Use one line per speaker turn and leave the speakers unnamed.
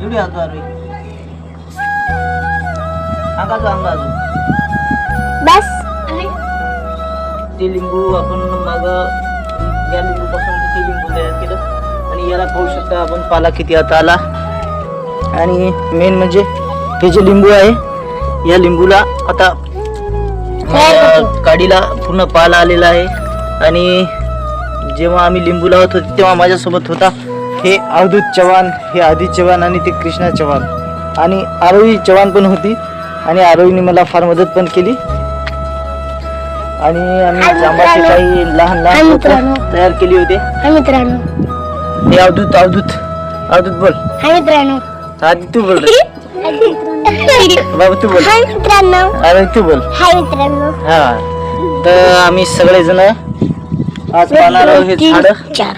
एवढी आजू अंगाजू
बस
ते लिंबू आपण मग या लिंबू पासून किती लिंबू तयार केलं आणि याला पाहू शकता आपण पाला किती आता आला. आणि मेन म्हणजे हे जे लिंबू आहे या लिंबूला आता काडीला पूर्ण पाला आलेला आहे. आणि जेव्हा आम्ही लिंबू लावत होतो तेव्हा माझ्यासोबत होता हे अवधूत चव्हाण, हे आदित चव्हाण आणि ते कृष्णा चव्हाण आणि आरोही चव्हाण पण होती. आणि आरोहीने मला फार मदत पण केली. आणि आम्ही जांबाचे काही लहान लहान तयार केली होते.
मित्रांनो
हे अवधूत बोल.
हाय मित्रांनो
आधी तू बोल रे. बाबा तू बोल.
हाय मित्रांनो
अरे तू बोल.
हाय मित्रांनो.
हा तर आम्ही सगळेजण आज पाहणार आहोत हे झाड.
4